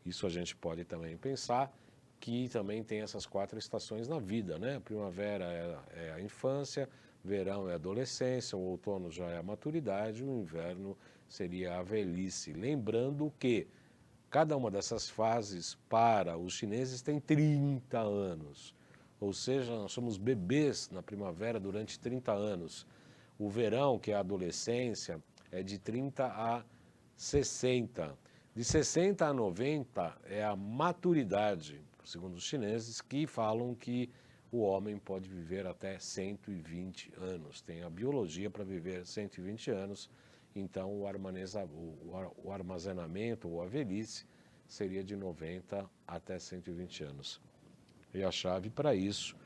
Isso a gente pode também pensar que também tem essas 4 estações na vida, né? A primavera é a infância, verão é a adolescência, o outono já é a maturidade, o inverno seria a velhice. Lembrando que cada uma dessas fases para os chineses tem 30 anos. Ou seja, nós somos bebês na primavera durante 30 anos. O verão, que é a adolescência, é de 30 a 60. De 60 a 90 é a maturidade, segundo os chineses, que falam que o homem pode viver até 120 anos. Tem a biologia para viver 120 anos, então o armazenamento ou a velhice seria de 90 até 120 anos. E a chave para isso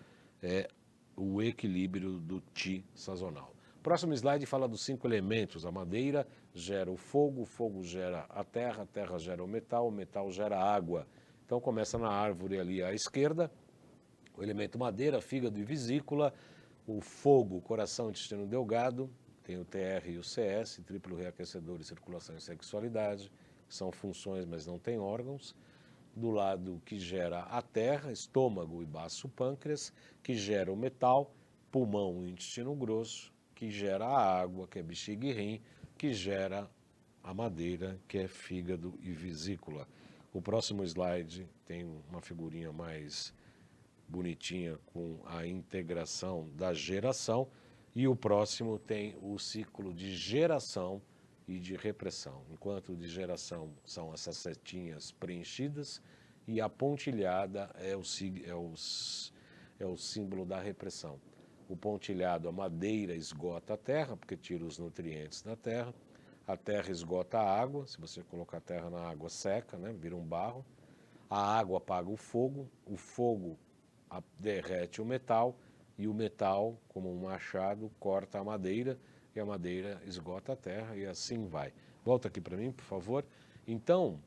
é o equilíbrio do Qi sazonal. Próximo slide fala dos 5 elementos. A madeira gera o fogo gera a terra gera o metal gera a água. Então começa na árvore ali à esquerda, o elemento madeira, fígado e vesícula, o fogo, coração, intestino delgado, tem o TR e o CS, triplo reaquecedor e circulação e sexualidade, que são funções, mas não tem órgãos. Do lado que gera a terra, estômago e baço pâncreas, que gera o metal, pulmão e intestino grosso, que gera a água, que é bexiga e rim, que gera a madeira, que é fígado e vesícula. O próximo slide tem uma figurinha mais bonitinha com a integração da geração e o próximo tem o ciclo de geração e de repressão. Enquanto de geração são essas setinhas preenchidas e a pontilhada é o símbolo da repressão. O pontilhado, a madeira esgota a terra, porque tira os nutrientes da terra. A terra esgota a água, se você colocar a terra na água seca, né, vira um barro. A água apaga o fogo derrete o metal e o metal, como um machado, corta a madeira e a madeira esgota a terra e assim vai. Volta aqui para mim, por favor. Então,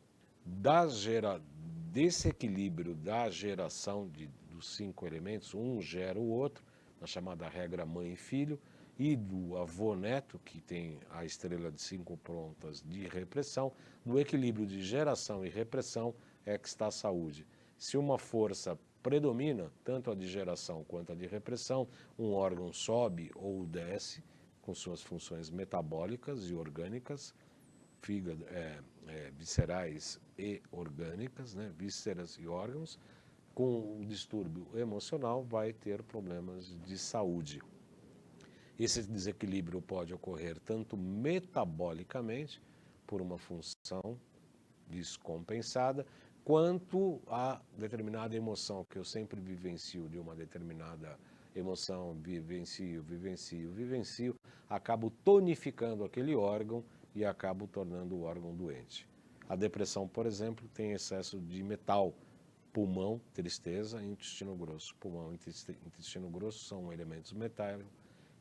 desse equilíbrio da geração dos 5 elementos, um gera o outro, na chamada regra mãe e filho, e do avô-neto, que tem a estrela de 5 pontas de repressão, no equilíbrio de geração e repressão é que está a saúde. Se uma força predomina, tanto a de geração quanto a de repressão, um órgão sobe ou desce com suas funções metabólicas e orgânicas, fígado, viscerais e orgânicas, né, vísceras e órgãos. Com o distúrbio emocional vai ter problemas de saúde. Esse desequilíbrio pode ocorrer tanto metabolicamente, por uma função descompensada, quanto a determinada emoção, que eu sempre vivencio de uma determinada emoção, vivencio, acabo tonificando aquele órgão e acabo tornando o órgão doente. A depressão, por exemplo, tem excesso de metal, pulmão, tristeza e intestino grosso. Pulmão e intestino grosso são elementos metálicos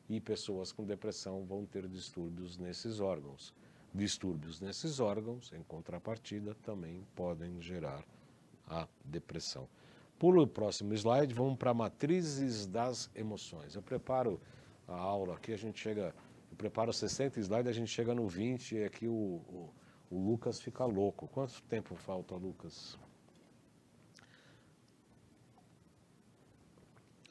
e pessoas com depressão vão ter distúrbios nesses órgãos. Distúrbios nesses órgãos, em contrapartida, também podem gerar a depressão. Pula o próximo slide, vamos para matrizes das emoções. Eu preparo a aula aqui, eu preparo 60 slides, a gente chega no 20 e aqui o Lucas fica louco. Quanto tempo falta, Lucas?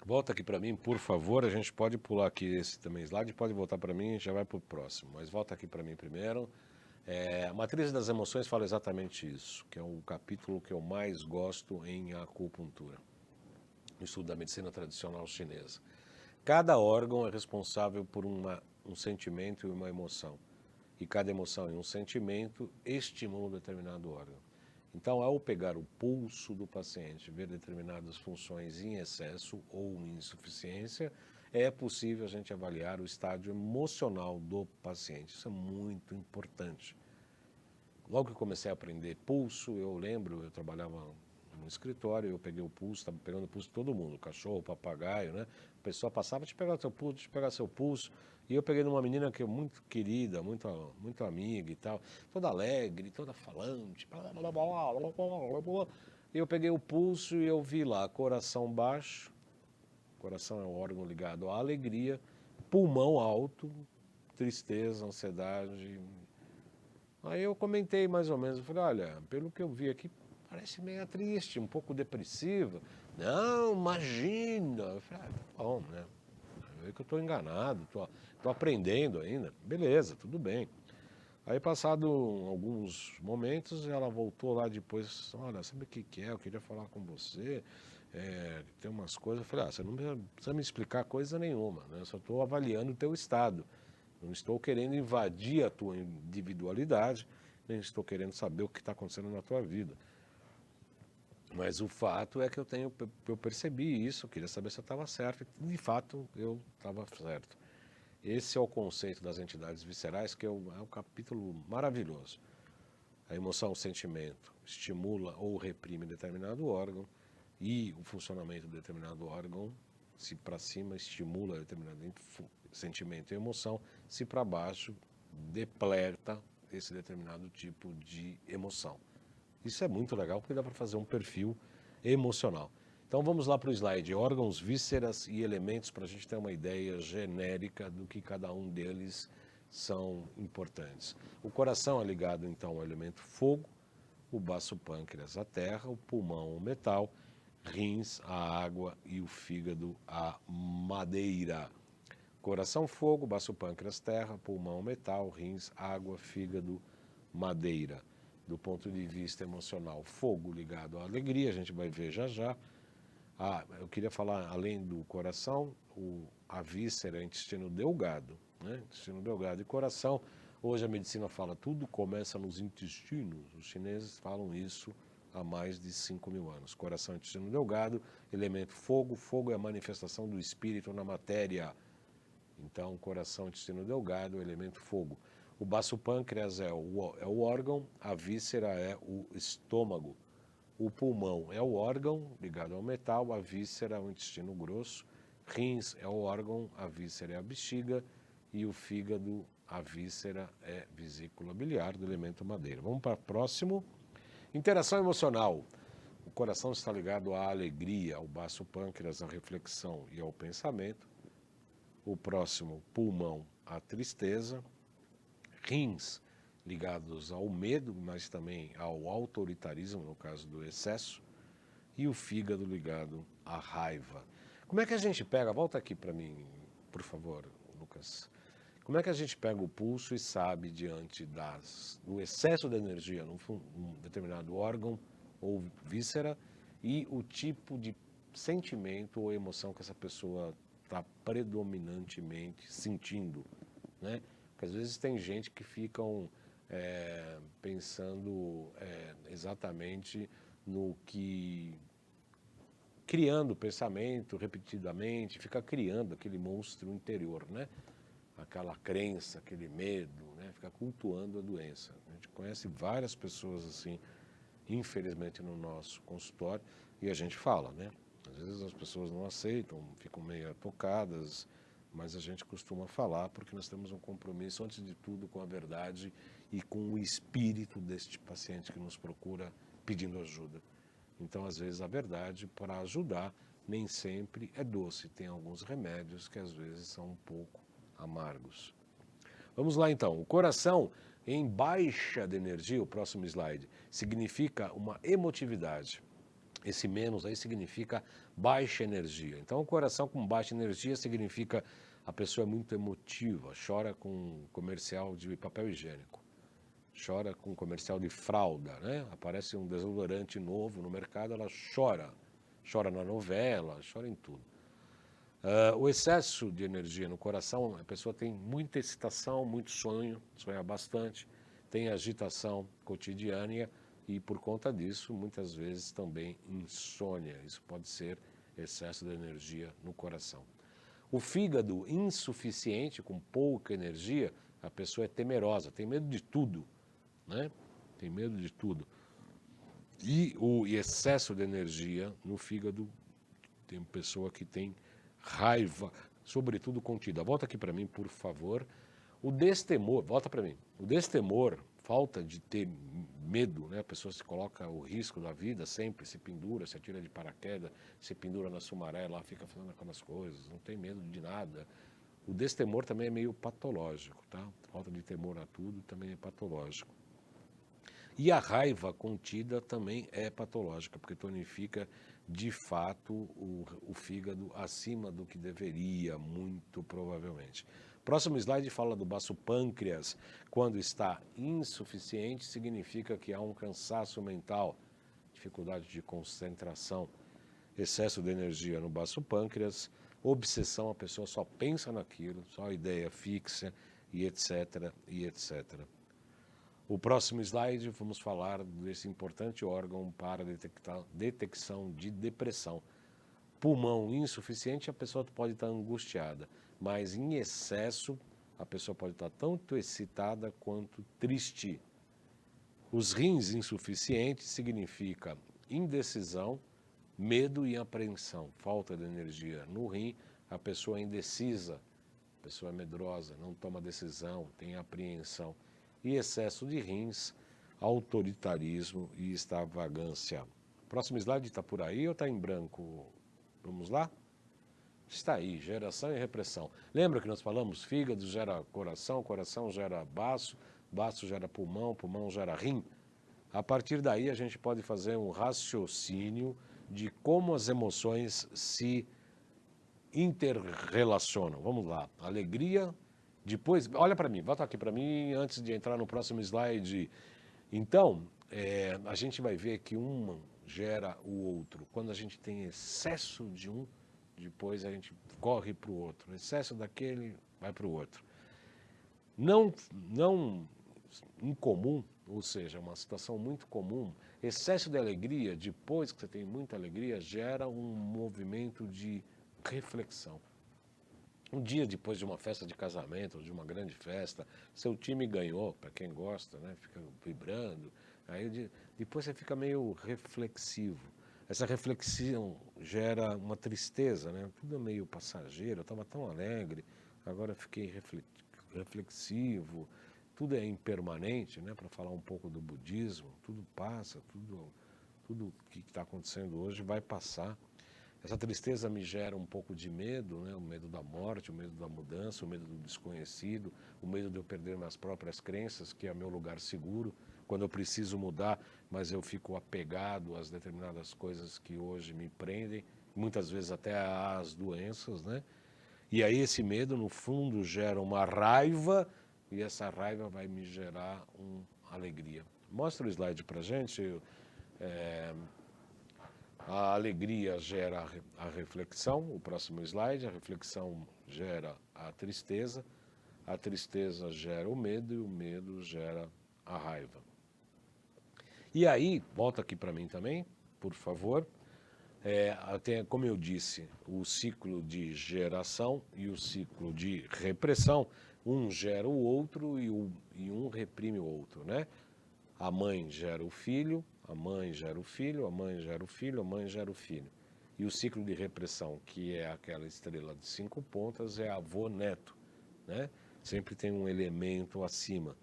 Volta aqui para mim, por favor. A gente pode pular aqui esse também slide, pode voltar para mim e já vai para o próximo. Mas volta aqui para mim primeiro. A matriz das emoções fala exatamente isso, que é o capítulo que eu mais gosto em acupuntura, no estudo da medicina tradicional chinesa. Cada órgão é responsável por um sentimento e uma emoção. E cada emoção e um sentimento estimulam um determinado órgão. Então, ao pegar o pulso do paciente, ver determinadas funções em excesso ou em insuficiência, é possível a gente avaliar o estágio emocional do paciente. Isso é muito importante. Logo que comecei a aprender pulso, eu lembro, eu trabalhava no escritório, eu peguei o pulso, estava pegando o pulso de todo mundo, cachorro, papagaio, né? A pessoa passava, deixa eu pegar seu pulso, deixa eu pegar seu pulso. E eu peguei numa menina que é muito querida, muito amiga e tal, toda alegre, toda falante, e eu peguei o pulso e eu vi lá, coração baixo, coração é um órgão ligado à alegria, pulmão alto, tristeza, ansiedade. Aí eu comentei mais ou menos, eu falei, olha, pelo que eu vi aqui, parece meio triste, um pouco depressiva. Não, imagina. Eu falei, tá bom, né? É que eu estou enganado, tô aprendendo ainda. Beleza, tudo bem. Aí, passado alguns momentos, ela voltou lá depois, olha, sabe o que que é? Eu queria falar com você, tem umas coisas. Eu falei, você não precisa me explicar coisa nenhuma, né? Eu só estou avaliando o teu estado. Não estou querendo invadir a tua individualidade, nem estou querendo saber o que está acontecendo na tua vida. Mas o fato é que eu percebi isso, eu queria saber se eu estava certo, e de fato eu estava certo. Esse é o conceito das entidades viscerais, que é um capítulo maravilhoso. A emoção, o sentimento, estimula ou reprime determinado órgão, e o funcionamento de determinado órgão, se para cima estimula determinado sentimento e emoção, se para baixo depleta esse determinado tipo de emoção. Isso é muito legal porque dá para fazer um perfil emocional. Então vamos lá para o slide, órgãos, vísceras e elementos, para a gente ter uma ideia genérica do que cada um deles são importantes. O coração é ligado então ao elemento fogo, o baço pâncreas à terra, o pulmão ao metal, rins à água e o fígado à madeira. Coração fogo, baço pâncreas terra, pulmão metal, rins água, fígado madeira. Do ponto de vista emocional, fogo ligado à alegria, a gente vai ver já já. Eu queria falar, além do coração, a víscera, intestino delgado, né? Intestino delgado e coração. Hoje a medicina fala, tudo começa nos intestinos. Os chineses falam isso há mais de 5.000 anos. Coração, intestino delgado, elemento fogo. Fogo é a manifestação do espírito na matéria. Então, coração, intestino delgado, elemento fogo. O baço pâncreas é o órgão, a víscera é o estômago. O pulmão é o órgão ligado ao metal, a víscera é o intestino grosso. Rins é o órgão, a víscera é a bexiga. E o fígado, a víscera é vesícula biliar do elemento madeira. Vamos para o próximo. Interação emocional. O coração está ligado à alegria, ao baço pâncreas, à reflexão e ao pensamento. O próximo, pulmão, à tristeza. Rins, ligados ao medo, mas também ao autoritarismo, no caso do excesso. E o fígado ligado à raiva. Como é que a gente pega, volta aqui para mim, por favor, Lucas. Como é que a gente pega o pulso e sabe, diante do excesso de energia num determinado órgão ou víscera, e o tipo de sentimento ou emoção que essa pessoa está predominantemente sentindo, né? Porque às vezes tem gente que ficam pensando exatamente no que... criando pensamento repetidamente, fica criando aquele monstro interior, né? Aquela crença, aquele medo, né? Fica cultuando a doença. A gente conhece várias pessoas assim, infelizmente, no nosso consultório, e a gente fala, né? Às vezes as pessoas não aceitam, ficam meio tocadas, mas a gente costuma falar porque nós temos um compromisso, antes de tudo, com a verdade e com o espírito deste paciente que nos procura pedindo ajuda. Então, às vezes, a verdade, para ajudar, nem sempre é doce. Tem alguns remédios que, às vezes, são um pouco amargos. Vamos lá, então. O coração em baixa de energia, o próximo slide, significa uma emotividade. Esse menos aí significa baixa energia. Então, o coração com baixa energia significa a pessoa é muito emotiva, chora com comercial de papel higiênico, chora com comercial de fralda, né? Aparece um desodorante novo no mercado, ela chora. Chora na novela, chora em tudo. O excesso de energia no coração, a pessoa tem muita excitação, muito sonho, sonha bastante, tem agitação cotidiana e, por conta disso, muitas vezes também insônia. Isso pode ser excesso de energia no coração. O fígado insuficiente, com pouca energia, a pessoa é temerosa, tem medo de tudo, né? Tem medo de tudo. E o excesso de energia no fígado, tem pessoa que tem raiva, sobretudo contida. Volta aqui para mim, por favor. O destemor, volta para mim. O destemor, falta de ter medo, né? A pessoa se coloca o risco da vida sempre, se pendura, se atira de paraquedas, se pendura na Sumaré, lá fica fazendo aquelas coisas, não tem medo de nada. O destemor também é meio patológico, tá? Falta de temor a tudo também é patológico. E a raiva contida também é patológica, porque tonifica de fato o fígado acima do que deveria, muito provavelmente. Próximo slide fala do baço pâncreas. Quando está insuficiente, significa que há um cansaço mental, dificuldade de concentração, excesso de energia no baço pâncreas, obsessão, a pessoa só pensa naquilo, só ideia fixa e etc, e etc. O próximo slide, vamos falar desse importante órgão para detecção de depressão. Pulmão insuficiente, a pessoa pode estar angustiada, mas em excesso, a pessoa pode estar tanto excitada quanto triste. Os rins insuficientes significa indecisão, medo e apreensão, falta de energia no rim, a pessoa é indecisa, a pessoa é medrosa, não toma decisão, tem apreensão. E excesso de rins, autoritarismo e extravagância. Próximo slide está por aí ou está em branco? Vamos lá? Está aí, geração e repressão. Lembra que nós falamos? Fígado gera coração, coração gera baço, baço gera pulmão, pulmão gera rim. A partir daí a gente pode fazer um raciocínio de como as emoções se interrelacionam. Vamos lá, alegria, depois, olha para mim, volta aqui para mim antes de entrar no próximo slide. Então, a gente vai ver que um gera o outro. Quando a gente tem excesso de um, depois a gente corre para o outro. Excesso daquele vai para o outro. Não incomum, ou seja, uma situação muito comum, excesso de alegria, depois que você tem muita alegria, gera um movimento de reflexão. Um dia depois de uma festa de casamento, ou de uma grande festa, seu time ganhou, para quem gosta, né, fica vibrando, aí depois você fica meio reflexivo. Essa reflexão gera uma tristeza, né? Tudo é meio passageiro, eu estava tão alegre, agora fiquei reflexivo, tudo é impermanente, né? Para falar um pouco do budismo, tudo passa, tudo que está acontecendo hoje vai passar. Essa tristeza me gera um pouco de medo, né? O medo da morte, o medo da mudança, o medo do desconhecido, o medo de eu perder minhas próprias crenças, que é meu lugar seguro, quando eu preciso mudar, mas eu fico apegado às determinadas coisas que hoje me prendem, muitas vezes até às doenças, né? E aí esse medo, no fundo, gera uma raiva, e essa raiva vai me gerar uma alegria. Mostra o slide para a gente. A alegria gera a reflexão, o próximo slide, a reflexão gera a tristeza gera o medo e o medo gera a raiva. E aí, volta aqui para mim também, por favor. Como eu disse, o ciclo de geração e o ciclo de repressão, um gera o outro e um reprime o outro, né? A mãe gera o filho, a mãe gera o filho, a mãe gera o filho, a mãe gera o filho. E o ciclo de repressão, que é aquela estrela de 5 pontas, é avô-neto, né? Sempre tem um elemento acima.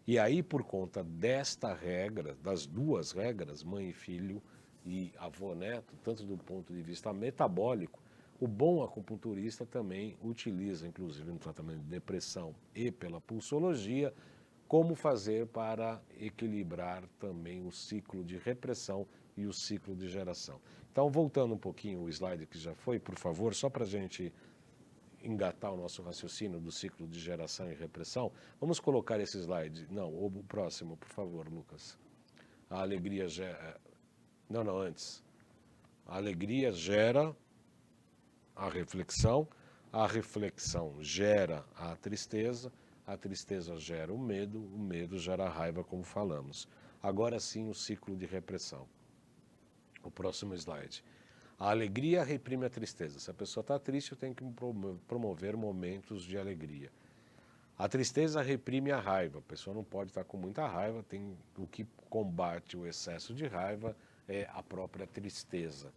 E aí, por conta desta regra, das duas regras, mãe e filho e avô-neto, tanto do ponto de vista metabólico, o bom acupunturista também utiliza, inclusive no tratamento de depressão e pela pulsologia, como fazer para equilibrar também o ciclo de repressão e o ciclo de geração. Então, voltando um pouquinho o slide que já foi, por favor, só para a gente engatar o nosso raciocínio do ciclo de geração e repressão, vamos colocar esse slide. Não, o próximo, por favor, Lucas. A alegria gera... Não, antes. A alegria gera a reflexão gera a tristeza gera o medo gera a raiva, como falamos. Agora sim, o ciclo de repressão. O próximo slide. A alegria reprime a tristeza. Se a pessoa está triste, eu tenho que promover momentos de alegria. A tristeza reprime a raiva. A pessoa não pode estar com muita raiva. O que combate o excesso de raiva é a própria tristeza.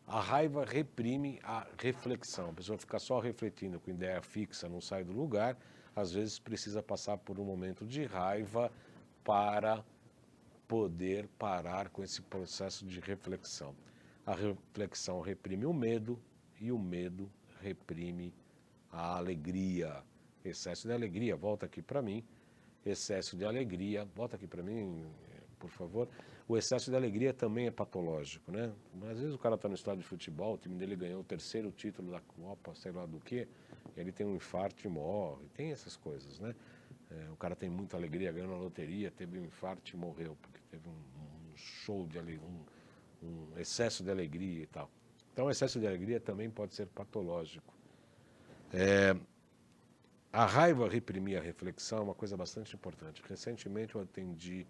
A raiva reprime a reflexão. A pessoa fica só refletindo com ideia fixa, não sai do lugar. Às vezes precisa passar por um momento de raiva para poder parar com esse processo de reflexão. A reflexão reprime o medo e o medo reprime a alegria. Excesso de alegria, volta aqui para mim. Excesso de alegria, volta aqui para mim, por favor. O excesso de alegria também é patológico, né? Às vezes o cara está no estádio de futebol, o time dele ganhou o 3º título da Copa, sei lá do que, ele tem um infarto e morre, tem essas coisas, né? O cara tem muita alegria, ganhou na loteria, teve um infarto e morreu, porque teve um show de alegria, um excesso de alegria e tal. Então, o excesso de alegria também pode ser patológico. A raiva reprimir a reflexão é uma coisa bastante importante. Recentemente eu atendi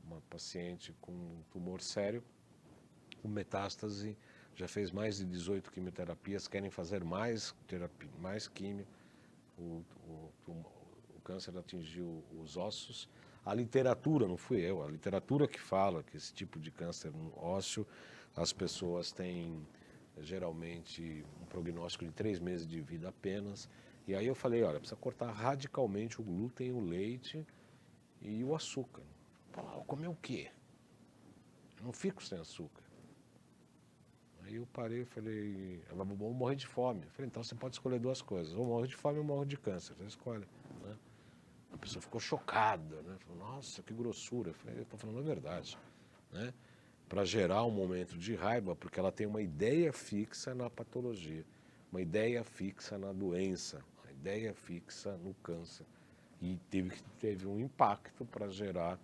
uma paciente com um tumor sério, com metástase, já fez mais de 18 quimioterapias, querem fazer mais terapia, mais químio. O câncer atingiu os ossos. A literatura, não fui eu, a literatura que fala que esse tipo de câncer no ósseo, as pessoas têm geralmente um prognóstico de 3 meses de vida apenas. E aí eu falei, olha, precisa cortar radicalmente o glúten, o leite e o açúcar. Pô, comer o quê? Eu não fico sem açúcar. Aí eu parei e falei, vou morrer de fome. Eu falei, então você pode escolher 2 coisas, ou morre de fome ou morre de câncer, você escolhe. Né? A pessoa ficou chocada, né? Falou, nossa, que grossura. Eu falei, eu estou falando a verdade. Né? Para gerar um momento de raiva, porque ela tem uma ideia fixa na patologia, uma ideia fixa na doença, uma ideia fixa no câncer. E teve um impacto para gerar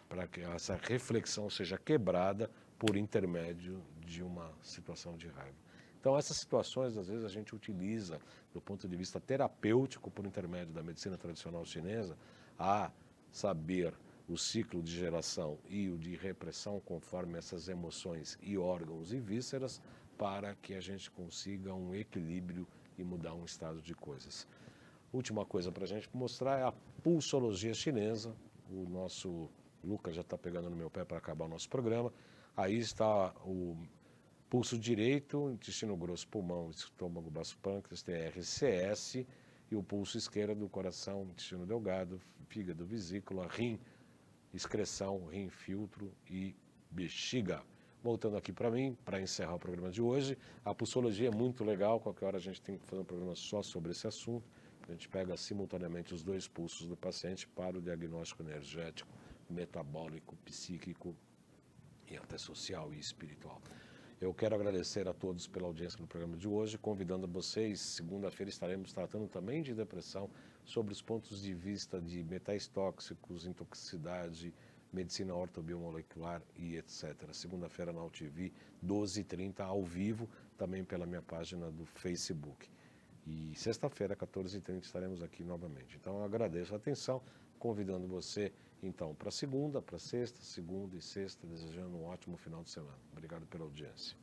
para que essa reflexão seja quebrada por intermédio de uma situação de raiva. Então, essas situações, às vezes, a gente utiliza, do ponto de vista terapêutico, por intermédio da medicina tradicional chinesa, a saber o ciclo de geração e o de repressão conforme essas emoções e órgãos e vísceras, para que a gente consiga um equilíbrio e mudar um estado de coisas. Última coisa para a gente mostrar é a pulsologia chinesa. O nosso Lucas já está pegando no meu pé para acabar o nosso programa. Aí está o pulso direito, intestino grosso, pulmão, estômago, baço, pâncreas, TRCS, e o pulso esquerdo do coração, intestino delgado, fígado, vesícula, rim, excreção, rim, filtro e bexiga. Voltando aqui para mim, para encerrar o programa de hoje, a pulsologia é muito legal, qualquer hora a gente tem que fazer um programa só sobre esse assunto. A gente pega simultaneamente os 2 pulsos do paciente para o diagnóstico energético, metabólico, psíquico e até social e espiritual. Eu quero agradecer a todos pela audiência no programa de hoje, convidando vocês, segunda-feira estaremos tratando também de depressão, sobre os pontos de vista de metais tóxicos, intoxicidade, medicina ortobiomolecular e etc. Segunda-feira na UTV, 12h30, ao vivo, também pela minha página do Facebook. E sexta-feira, 14h30, estaremos aqui novamente. Então, eu agradeço a atenção, convidando você, então, para segunda, para sexta, segunda e sexta, desejando um ótimo final de semana. Obrigado pela audiência.